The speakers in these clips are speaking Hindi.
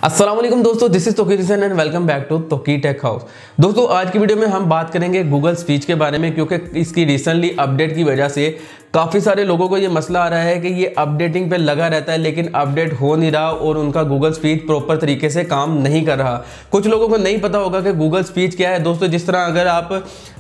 अस्सलाम वालेकुम दोस्तों, this is Tauqeer Hussain and welcome back to Toki tech house. दोस्तों आज की वीडियो में हम बात करेंगे गूगल स्पीच के बारे में, क्योंकि इसकी रिसेंटली अपडेट की वजह से काफ़ी सारे लोगों को ये मसला आ रहा है कि ये अपडेटिंग पे लगा रहता है लेकिन अपडेट हो नहीं रहा और उनका गूगल स्पीच प्रॉपर तरीके से काम नहीं कर रहा। कुछ लोगों को नहीं पता होगा कि गूगल स्पीच क्या है। दोस्तों जिस तरह अगर आप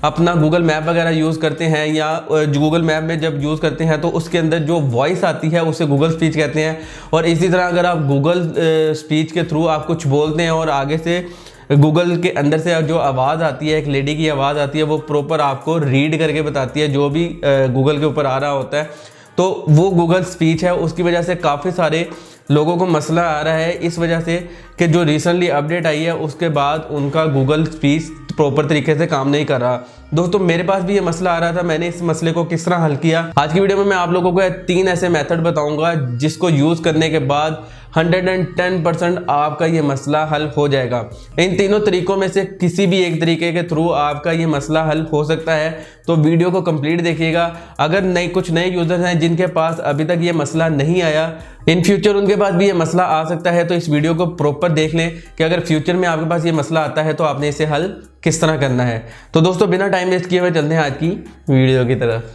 अपना गूगल मैप वगैरह यूज़ करते हैं या गूगल मैप में जब यूज़ करते हैं तो उसके अंदर जो वॉइस आती है उसे गूगल स्पीच कहते हैं। और इसी तरह अगर आप गूगल स्पीच के थ्रू आप कुछ बोलते हैं और आगे से गूगल के अंदर से जो आवाज़ आती है, एक लेडी की आवाज़ आती है, वो प्रॉपर आपको रीड करके बताती है जो भी गूगल के ऊपर आ रहा होता है, तो वो गूगल स्पीच है। उसकी वजह से काफ़ी सारे लोगों को मसला आ रहा है इस वजह से कि जो रिसेंटली अपडेट आई है उसके बाद उनका गूगल स्पीच प्रॉपर तरीके से काम नहीं कर रहा। दोस्तों मेरे पास भी ये मसला आ रहा था, मैंने इस मसले को किस तरह हल किया आज की वीडियो में मैं आप लोगों को 3 ऐसे मेथड बताऊंगा जिसको यूज़ करने के बाद 110% आपका ये मसला हल हो जाएगा। इन तीनों तरीकों में से किसी भी एक तरीके के थ्रू आपका ये मसला हल हो सकता है, तो वीडियो को कंप्लीट देखिएगा। अगर कुछ नए यूज़र्स हैं जिनके पास अभी तक ये मसला नहीं आया, इन फ्यूचर उनके पास भी ये मसला आ सकता है, तो इस वीडियो को प्रॉपर देख लें कि अगर फ्यूचर में आपके पास ये मसला आता है तो आपने इसे हल किस तरह करना है। तो दोस्तों बिना टाइम वेस्ट किए हुए चलते हैं आज की वीडियो की तरफ।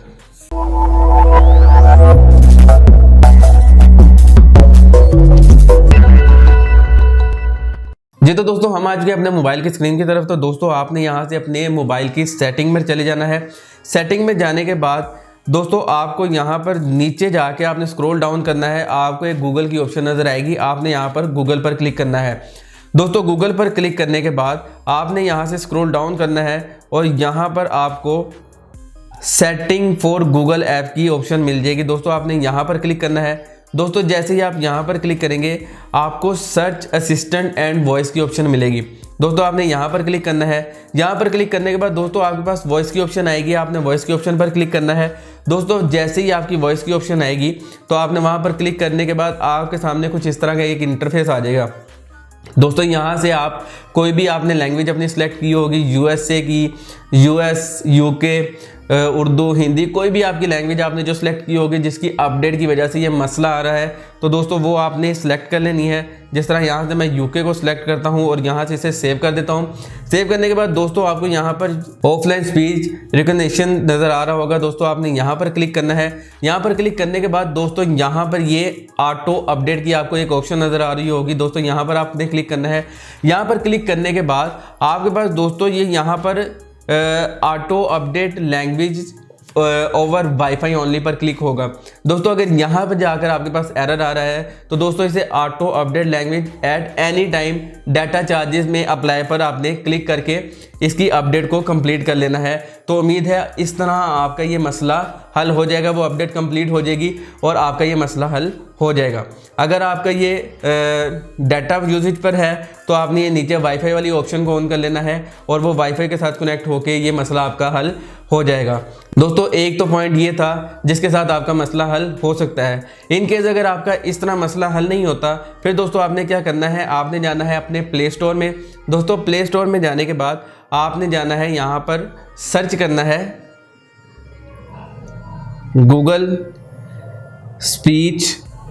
जी तो दोस्तों हम आज गए अपने मोबाइल की स्क्रीन की तरफ। तो दोस्तों आपने यहाँ से अपने मोबाइल की सेटिंग में चले जाना है। सेटिंग में जाने के बाद दोस्तों आपको यहाँ पर नीचे जाके आपने स्क्रॉल डाउन करना है, आपको एक गूगल की ऑप्शन नज़र आएगी, आपने यहाँ पर गूगल पर क्लिक करना है। दोस्तों गूगल पर क्लिक करने के बाद आपने यहाँ से स्क्रॉल डाउन करना है और यहाँ पर आपको सेटिंग फॉर गूगल ऐप की ऑप्शन मिल जाएगी। दोस्तों आपने यहाँ पर क्लिक करना है। दोस्तों जैसे ही आप यहाँ पर क्लिक करेंगे आपको सर्च असिस्टेंट एंड वॉइस की ऑप्शन मिलेगी। दोस्तों आपने यहाँ पर क्लिक करना है। यहाँ पर क्लिक करने के बाद दोस्तों आपके पास वॉइस की ऑप्शन आएगी, आपने वॉइस की ऑप्शन पर क्लिक करना है। दोस्तों जैसे ही आपकी वॉइस की ऑप्शन आएगी तो आपने वहाँ पर क्लिक करने के बाद आपके सामने कुछ इस तरह का एक इंटरफेस आ जाएगा। दोस्तों यहाँ से आप कोई भी आपने लैंग्वेज अपनी सिलेक्ट की होगी, यूएसए की, यूएस, यूके, उर्दू, हिंदी, कोई भी आपकी लैंग्वेज आपने जो सिलेक्ट की होगी जिसकी अपडेट की वजह से ये मसला आ रहा है, तो दोस्तों वो आपने सिलेक्ट कर लेनी है। जिस तरह यहाँ से मैं यूके को सिलेक्ट करता हूँ और यहाँ से इसे सेव कर देता हूँ। सेव करने के बाद दोस्तों आपको यहाँ पर ऑफलाइन स्पीच रिकग्निशन नज़र आ रहा होगा। दोस्तों आपने यहाँ पर क्लिक करना है। यहाँ पर क्लिक करने के बाद दोस्तों यहाँ पर ये ऑटो अपडेट की आपको एक ऑप्शन नज़र आ रही होगी। दोस्तों यहाँ पर आपने क्लिक करना है। यहाँ पर क्लिक करने के बाद आपके पास दोस्तों ये यहाँ पर auto update language over wifi only पर क्लिक होगा। दोस्तों अगर यहाँ पर जाकर आपके पास एरर आ रहा है तो दोस्तों इसे auto update language at any time data charges में अप्लाई पर आपने क्लिक करके इसकी अपडेट को कंप्लीट कर लेना है। तो उम्मीद है इस तरह आपका ये मसला हल हो जाएगा, वो अपडेट कंप्लीट हो जाएगी और आपका ये मसला हल हो जाएगा। अगर आपका ये डाटा यूजेज पर है तो आपने ये नीचे वाईफाई वाली ऑप्शन को ऑन कर लेना है और वो वाईफाई के साथ कनेक्ट होके ये मसला आपका हल हो जाएगा। दोस्तों एक तो पॉइंट ये था जिसके साथ आपका मसला हल हो सकता है। इन केस अगर आपका इस तरह मसला हल नहीं होता फिर दोस्तों आपने क्या करना है, आपने जाना है अपने प्ले स्टोर में। दोस्तों प्ले स्टोर में जाने के बाद आपने जाना है यहाँ पर सर्च करना है गूगल स्पीच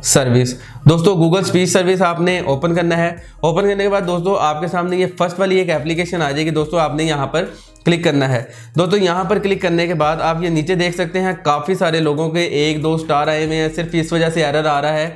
सर्विस। दोस्तों गूगल स्पीच सर्विस आपने ओपन करना है। ओपन करने के बाद दोस्तों आपके सामने ये फर्स्ट वाली एक एप्लीकेशन आ जाएगी। दोस्तों आपने यहाँ पर क्लिक करना है। दोस्तों यहाँ पर क्लिक करने के बाद आप ये नीचे देख सकते हैं काफ़ी सारे लोगों के 1-2 स्टार आए हुए हैं। सिर्फ इस वजह से एरर आ रहा है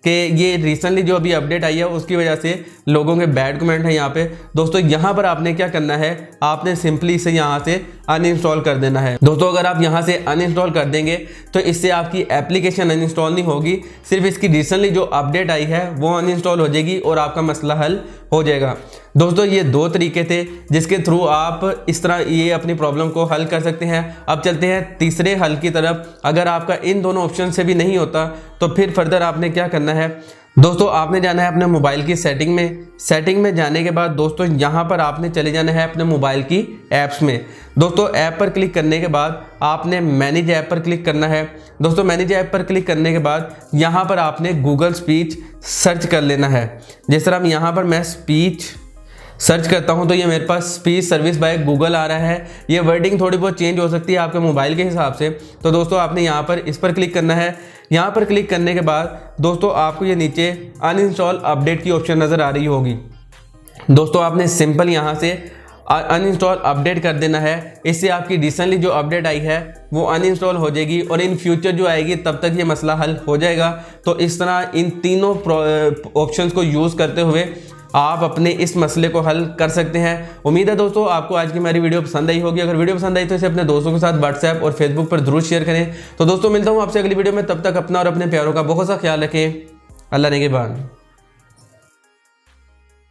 कि ये रिसेंटली जो अभी अपडेट आई है उसकी वजह से लोगों के बैड कमेंट है यहाँ पे। दोस्तों यहाँ पर आपने क्या करना है, आपने सिंपली इसे यहाँ से अनइंस्टॉल कर देना है। दोस्तों अगर आप यहाँ से अनइंस्टॉल कर देंगे तो इससे आपकी एप्लीकेशन अनइंस्टॉल नहीं होगी, सिर्फ इसकी रिसेंटली जो अपडेट आई है वो अनइंस्टॉल हो जाएगी और आपका मसला हल हो जाएगा। दोस्तों ये 2 तरीके थे जिसके थ्रू आप इस तरह ये अपनी प्रॉब्लम को हल कर सकते हैं। अब चलते हैं तीसरे हल की तरफ। अगर आपका इन दोनों ऑप्शन से भी नहीं होता तो फिर फर्दर आपने क्या करना है, दोस्तों आपने जाना है अपने मोबाइल की सेटिंग में। सेटिंग में जाने के बाद दोस्तों यहाँ पर आपने चले जाना है अपने मोबाइल की ऐप्स में। दोस्तों ऐप पर क्लिक करने के बाद आपने मैनेज ऐप पर क्लिक करना है। दोस्तों मैनेज ऐप पर क्लिक करने के बाद यहाँ पर आपने गूगल स्पीच सर्च कर लेना है। जिस तरह यहाँ पर मैं स्पीच सर्च करता हूं तो ये मेरे पास स्पीच सर्विस बाय गूगल आ रहा है। ये वर्डिंग थोड़ी बहुत चेंज हो सकती है आपके मोबाइल के हिसाब से। तो दोस्तों आपने यहाँ पर इस पर क्लिक करना है। यहाँ पर क्लिक करने के बाद दोस्तों आपको ये नीचे अनइंस्टॉल अपडेट की ऑप्शन नज़र आ रही होगी। दोस्तों आपने सिंपल यहाँ से अनइंस्टॉल अपडेट कर देना है। इससे आपकी रिसेंटली जो अपडेट आई है वो अनइंस्टॉल हो जाएगी और इन फ्यूचर जो आएगी तब तक ये मसला हल हो जाएगा। तो इस तरह इन तीनों ऑप्शंस को यूज़ करते हुए आप अपने इस मसले को हल कर सकते हैं। उम्मीद है दोस्तों आपको आज की मेरी वीडियो पसंद आई होगी। अगर वीडियो पसंद आई तो इसे अपने दोस्तों के साथ व्हाट्सएप और फेसबुक पर जरूर शेयर करें। तो दोस्तों मिलता हूँ आपसे अगली वीडियो में, तब तक अपना और अपने प्यारों का बहुत सा ख्याल रखें। अल्लाह नेगेबान।